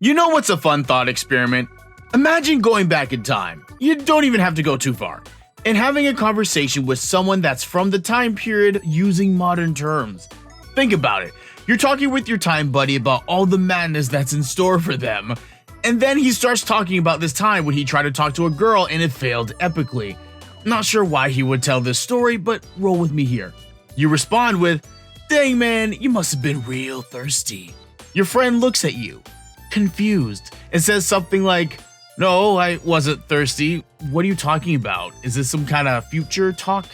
You know what's a fun thought experiment? Imagine going back in time. You don't even have to go too far. And having a conversation with someone that's from the time period using modern terms. Think about it. You're talking with your time buddy about all the madness that's in store for them. And then he starts talking about this time when he tried to talk to a girl and it failed epically. Not sure why he would tell this story, but roll with me here. You respond with, "Dang man, you must have been real thirsty." Your friend looks at you, confused, and says something like, "No, I wasn't thirsty. What are you talking about? Is this some kind of future talk?"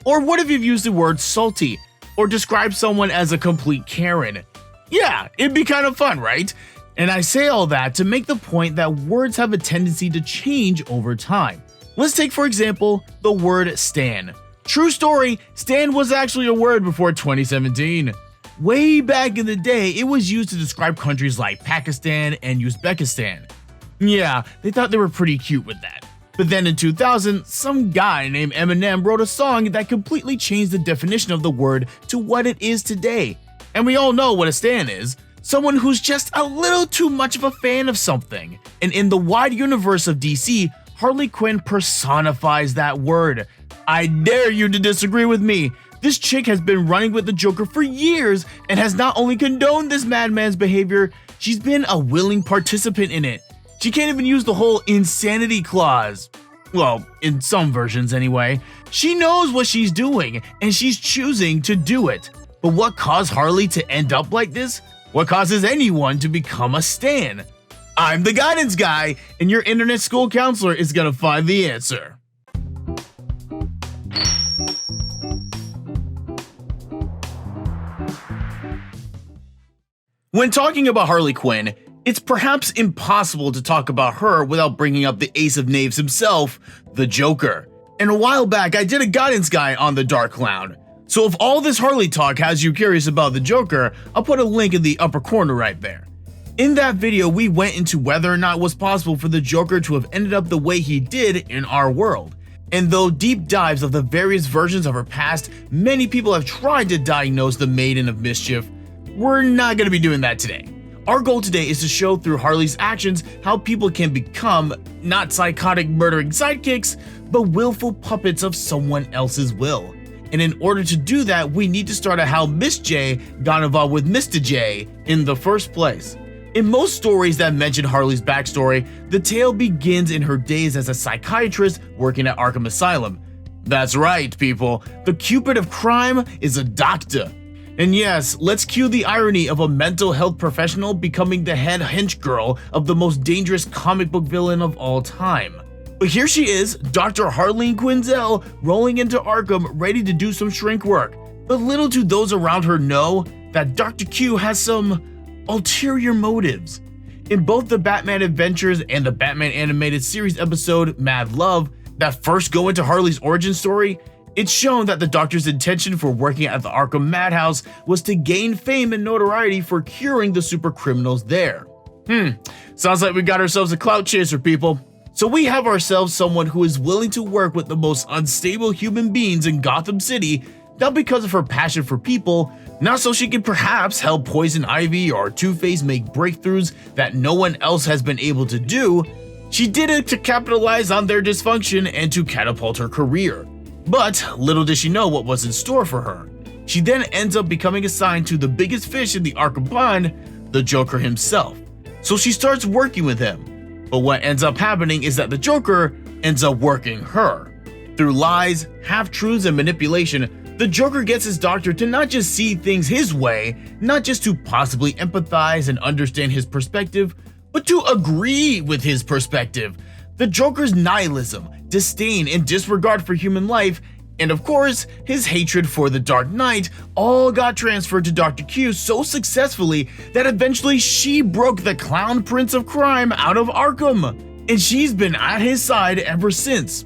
Or what if you've used the word salty, or described someone as a complete Karen? Yeah, it'd be kind of fun, right? And I say all that to make the point that words have a tendency to change over time. Let's take, for example, the word stan. True story, stan was actually a word before 2017. Way back in the day, it was used to describe countries like Pakistan and Uzbekistan. Yeah, they thought they were pretty cute with that. But then in 2000, some guy named Eminem wrote a song that completely changed the definition of the word to what it is today. And we all know what a stan is. Someone who's just a little too much of a fan of something. And in the wide universe of DC, Harley Quinn personifies that word. I dare you to disagree with me. This chick has been running with the Joker for years and has not only condoned this madman's behavior, she's been a willing participant in it. She can't even use the whole insanity clause. Well, in some versions anyway. She knows what she's doing and she's choosing to do it. But what caused Harley to end up like this? What causes anyone to become a stan? I'm the guidance guy, and your internet school counselor is gonna find the answer. When talking about Harley Quinn, it's perhaps impossible to talk about her without bringing up the ace of knaves himself, the Joker. And a while back, I did a guidance guide on the Dark Clown. So if all this Harley talk has you curious about the Joker, I'll put a link in the upper corner right there. In that video, we went into whether or not it was possible for the Joker to have ended up the way he did in our world. And though deep dives of the various versions of her past, many people have tried to diagnose the Maiden of Mischief, we're not going to be doing that today. Our goal today is to show through Harley's actions how people can become not psychotic murdering sidekicks, but willful puppets of someone else's will. And in order to do that, we need to start at how Miss J got involved with Mr. J in the first place. In most stories that mention Harley's backstory, the tale begins in her days as a psychiatrist working at Arkham Asylum. That's right, people, the Cupid of Crime is a doctor. And yes, let's cue the irony of a mental health professional becoming the head hench girl of the most dangerous comic book villain of all time. But here she is, Dr. Harleen Quinzel, rolling into Arkham ready to do some shrink work. But little do those around her know that Dr. Q has some ulterior motives. In both the Batman Adventures and the Batman Animated Series episode Mad Love that first go into Harley's origin story, it's shown that the Doctor's intention for working at the Arkham Madhouse was to gain fame and notoriety for curing the super criminals there. Sounds like we got ourselves a clout chaser, people. So we have ourselves someone who is willing to work with the most unstable human beings in Gotham City, not because of her passion for people, not so she can perhaps help Poison Ivy or Two-Face make breakthroughs that no one else has been able to do. She did it to capitalize on their dysfunction and to catapult her career. But little did she know what was in store for her. She then ends up becoming assigned to the biggest fish in the Arkham pond, the Joker himself. So she starts working with him. But what ends up happening is that the Joker ends up working her. Through lies, half-truths, and manipulation, the Joker gets his doctor to not just see things his way, not just to possibly empathize and understand his perspective, but to agree with his perspective. The Joker's nihilism, disdain, and disregard for human life, and of course, his hatred for the Dark Knight all got transferred to Dr. Q so successfully that eventually she broke the Clown Prince of Crime out of Arkham. And she's been at his side ever since,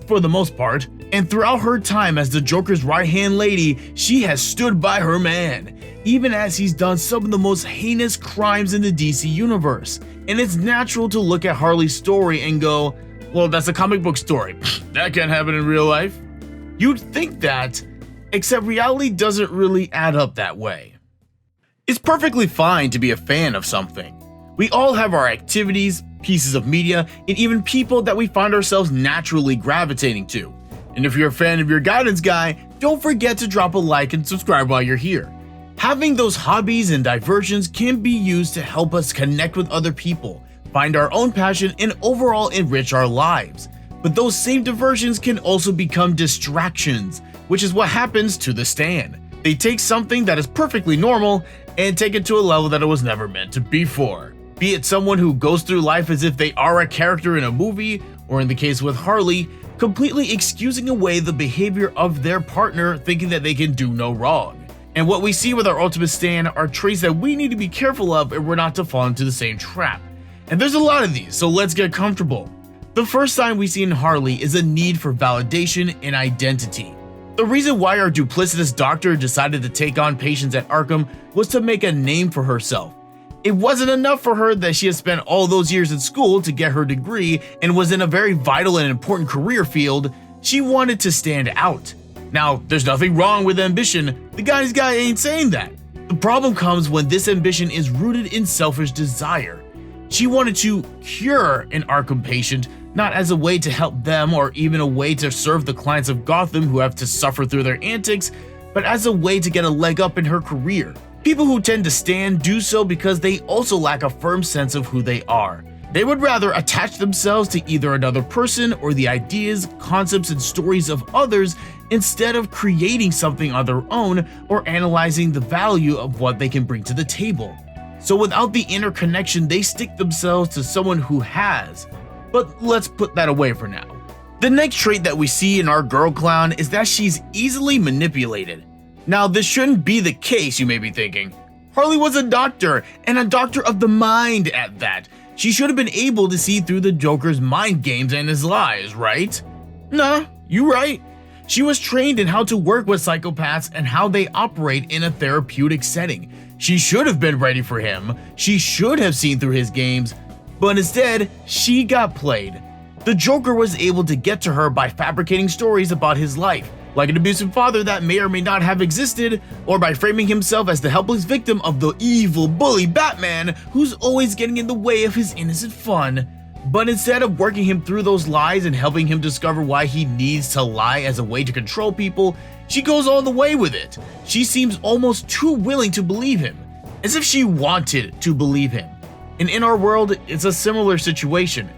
for the most part. And throughout her time as the Joker's right-hand lady, she has stood by her man, even as he's done some of the most heinous crimes in the DC universe. And it's natural to look at Harley's story and go, well, that's a comic book story. That can't happen in real life. You'd think that, except reality doesn't really add up that way. It's perfectly fine to be a fan of something, We all have our activities, pieces of media, and even people that we find ourselves naturally gravitating to. And if you're a fan of your guidance guy, don't forget to drop a like and subscribe while you're here. Having those hobbies and diversions can be used to help us connect with other people, find our own passion, and overall enrich our lives. But those same diversions can also become distractions, which is what happens to the Stan. They take something that is perfectly normal and take it to a level that it was never meant to be for. Be it someone who goes through life as if they are a character in a movie, or in the case with Harley, completely excusing away the behavior of their partner, thinking that they can do no wrong. And what we see with our ultimate Stan are traits that we need to be careful of if we're not to fall into the same trap. And there's a lot of these, so let's get comfortable. The first sign we see in Harley is a need for validation and identity. The reason why our duplicitous doctor decided to take on patients at Arkham was to make a name for herself. It wasn't enough for her that she had spent all those years in school to get her degree and was in a very vital and important career field. She wanted to stand out. Now, there's nothing wrong with ambition. The guy's guy ain't saying that. The problem comes when this ambition is rooted in selfish desire. She wanted to cure an Arkham patient, not as a way to help them or even a way to serve the clients of Gotham who have to suffer through their antics, but as a way to get a leg up in her career. People who tend to stand do so because they also lack a firm sense of who they are. They would rather attach themselves to either another person or the ideas, concepts, and stories of others instead of creating something on their own or analyzing the value of what they can bring to the table. So without the inner connection, they stick themselves to someone who has. But let's put that away for now. The next trait that we see in our girl clown is that she's easily manipulated. Now, this shouldn't be the case, you may be thinking. Harley was a doctor, and a doctor of the mind at that. She should have been able to see through the Joker's mind games and his lies, right? Nah, you right. She was trained in how to work with psychopaths and how they operate in a therapeutic setting. She should have been ready for him. She should have seen through his games, but instead, she got played. The Joker was able to get to her by fabricating stories about his life, like an abusive father that may or may not have existed, or by framing himself as the helpless victim of the evil bully Batman who's always getting in the way of his innocent fun. But instead of working him through those lies and helping him discover why he needs to lie as a way to control people, she goes all the way with it. She seems almost too willing to believe him, as if she wanted to believe him. And in our world, it's a similar situation.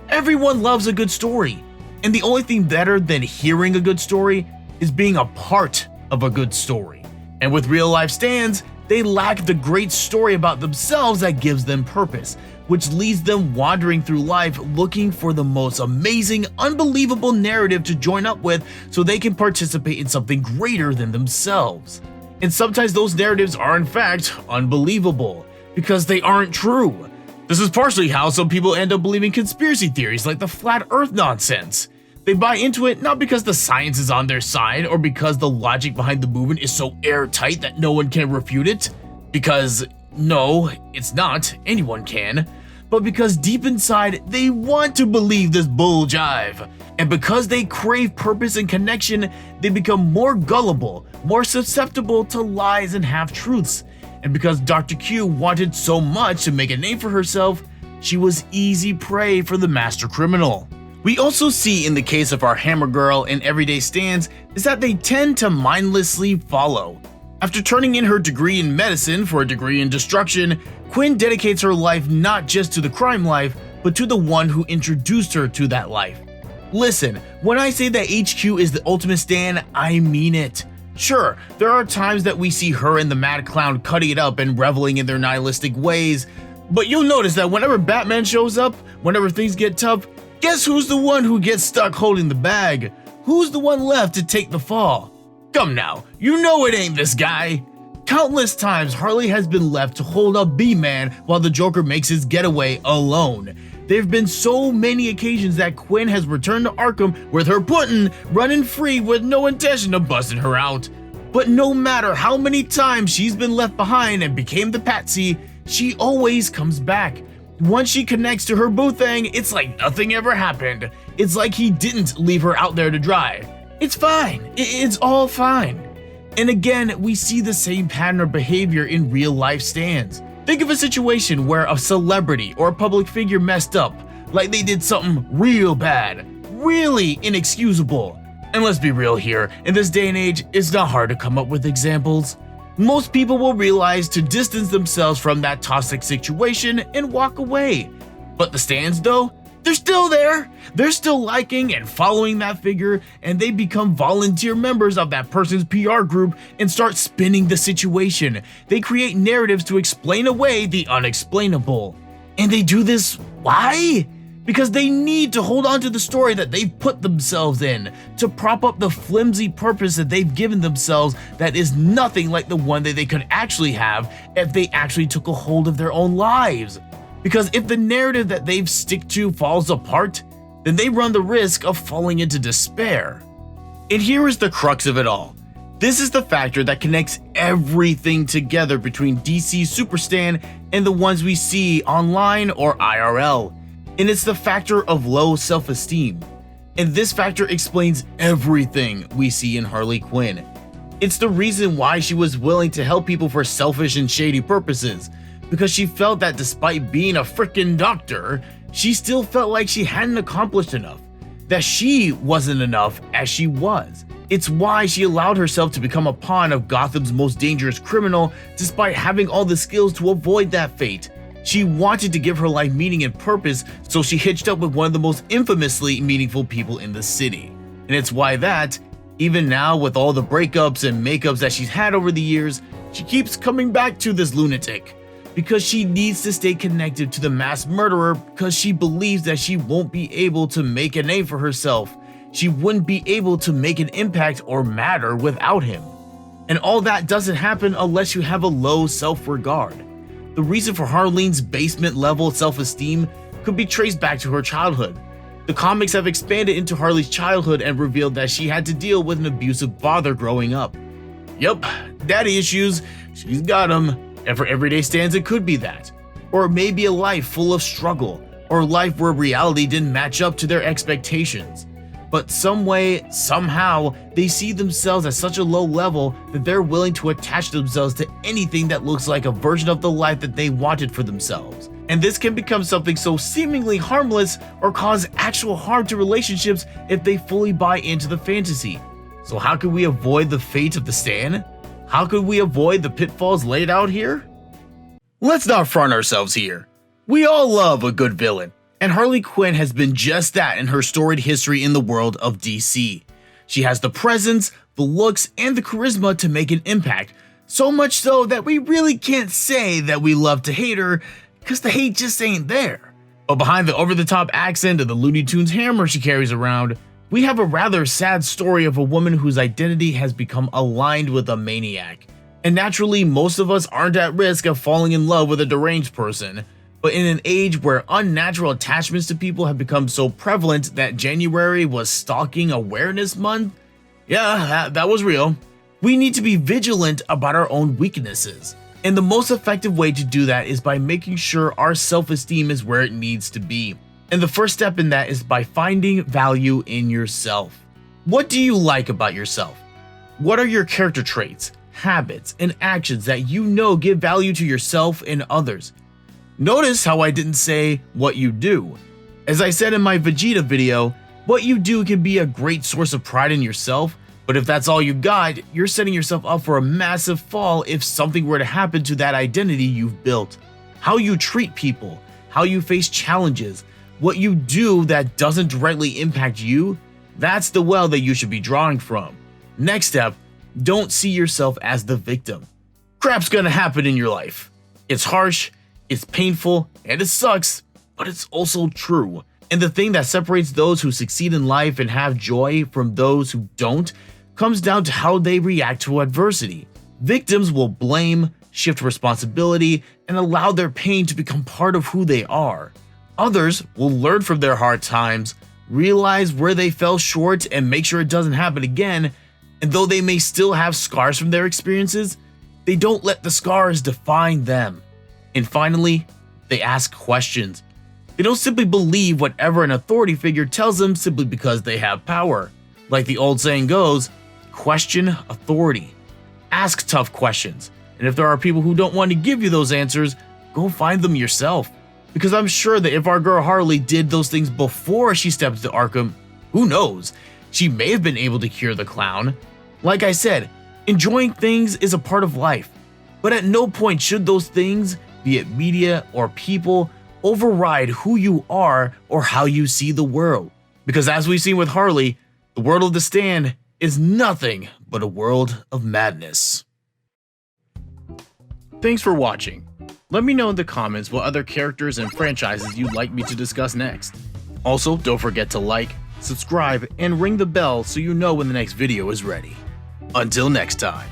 Everyone loves a good story, and the only thing better than hearing a good story is being a part of a good story. And with real life Stans, they lack the great story about themselves that gives them purpose, which leads them wandering through life looking for the most amazing, unbelievable narrative to join up with so they can participate in something greater than themselves. And sometimes those narratives are in fact unbelievable, because they aren't true. This is partially how some people end up believing conspiracy theories like the flat earth nonsense. They buy into it not because the science is on their side or because the logic behind the movement is so airtight that no one can refute it. Because, no, it's not, anyone can. But because deep inside, they want to believe this bull jive. And because they crave purpose and connection, they become more gullible, more susceptible to lies and half-truths. And because Dr. Q wanted so much to make a name for herself, she was easy prey for the master criminal. We also see in the case of our Hammer Girl and everyday Stans is that they tend to mindlessly follow. After turning in her degree in medicine for a degree in destruction, Quinn dedicates her life not just to the crime life, but to the one who introduced her to that life. Listen, when I say that HQ is the ultimate Stan, I mean it. Sure, there are times that we see her and the Mad Clown cutting it up and reveling in their nihilistic ways, but you'll notice that whenever Batman shows up, whenever things get tough, guess who's the one who gets stuck holding the bag? Who's the one left to take the fall? Come now, you know it ain't this guy. Countless times Harley has been left to hold up B-Man while the Joker makes his getaway alone. There have been so many occasions that Quinn has returned to Arkham with her puddin' running free with no intention of busting her out. But no matter how many times she's been left behind and became the patsy, she always comes back. Once she connects to her boo thing, it's like nothing ever happened. It's like he didn't leave her out there to dry. It's fine. It's all fine. And again, we see the same pattern of behavior in real life Stans. Think of a situation where a celebrity or a public figure messed up, like they did something real bad, really inexcusable. And let's be real here, in this day and age, it's not hard to come up with examples. Most people will realize to distance themselves from that toxic situation and walk away. But the stans though, they're still there. They're still liking and following that figure, and they become volunteer members of that person's PR group and start spinning the situation. They create narratives to explain away the unexplainable. And they do this, why? Because they need to hold on to the story that they've put themselves in, to prop up the flimsy purpose that they've given themselves that is nothing like the one that they could actually have if they actually took a hold of their own lives. Because if the narrative that they've stick to falls apart, then they run the risk of falling into despair. And here is the crux of it all. This is the factor that connects everything together between DC Super Stan and the ones we see online or IRL. And it's the factor of low self-esteem. And this factor explains everything we see in Harley Quinn. It's the reason why she was willing to help people for selfish and shady purposes, because she felt that despite being a frickin' doctor, she still felt like she hadn't accomplished enough, that she wasn't enough as she was. It's why she allowed herself to become a pawn of Gotham's most dangerous criminal despite having all the skills to avoid that fate. She wanted to give her life meaning and purpose, so she hitched up with one of the most infamously meaningful people in the city. And it's why that, even now with all the breakups and makeups that she's had over the years, she keeps coming back to this lunatic. Because she needs to stay connected to the mass murderer, because she believes that she won't be able to make a name for herself. She wouldn't be able to make an impact or matter without him. And all that doesn't happen unless you have a low self-regard. The reason for Harleen's basement-level self-esteem could be traced back to her childhood. The comics have expanded into Harley's childhood and revealed that she had to deal with an abusive father growing up. Yup, daddy issues, she's got them, and for everyday stans it could be that. Or it may be a life full of struggle, or a life where reality didn't match up to their expectations. But some way, somehow, they see themselves at such a low level that they're willing to attach themselves to anything that looks like a version of the life that they wanted for themselves. And this can become something so seemingly harmless or cause actual harm to relationships if they fully buy into the fantasy. So how can we avoid the fate of the Stan? How could we avoid the pitfalls laid out here? Let's not front ourselves here. We all love a good villain. And Harley Quinn has been just that in her storied history in the world of DC. She has the presence, the looks, and the charisma to make an impact, so much so that we really can't say that we love to hate her, because the hate just ain't there. But behind the over-the-top accent and the Looney Tunes hammer she carries around, we have a rather sad story of a woman whose identity has become aligned with a maniac. And naturally, most of us aren't at risk of falling in love with a deranged person. But in an age where unnatural attachments to people have become so prevalent that January was Stalking Awareness Month, yeah, that was real, we need to be vigilant about our own weaknesses. And the most effective way to do that is by making sure our self-esteem is where it needs to be. And the first step in that is by finding value in yourself. What do you like about yourself? What are your character traits, habits, and actions that you know give value to yourself and others? Notice how I didn't say what you do. As I said in my Vegeta video, what you do can be a great source of pride in yourself, but if that's all you got, you're setting yourself up for a massive fall if something were to happen to that identity you've built. How you treat people, how you face challenges, what you do that doesn't directly impact you, that's the well that you should be drawing from. Next step, don't see yourself as the victim. Crap's gonna happen in your life. It's harsh, it's painful, and it sucks, but it's also true. And the thing that separates those who succeed in life and have joy from those who don't comes down to how they react to adversity. Victims will blame, shift responsibility, and allow their pain to become part of who they are. Others will learn from their hard times, realize where they fell short, and make sure it doesn't happen again. And though they may still have scars from their experiences, they don't let the scars define them. And finally, they ask questions. They don't simply believe whatever an authority figure tells them simply because they have power. Like the old saying goes, question authority. Ask tough questions. And if there are people who don't want to give you those answers, go find them yourself. Because I'm sure that if our girl Harley did those things before she stepped to Arkham, who knows? She may have been able to cure the clown. Like I said, enjoying things is a part of life, but at no point should those things, be it media or people, override who you are or how you see the world. Because as we've seen with Harley, the world of The Stand is nothing but a world of madness. Thanks for watching. Let me know in the comments what other characters and franchises you'd like me to discuss next. Also, don't forget to like, subscribe, and ring the bell so you know when the next video is ready. Until next time.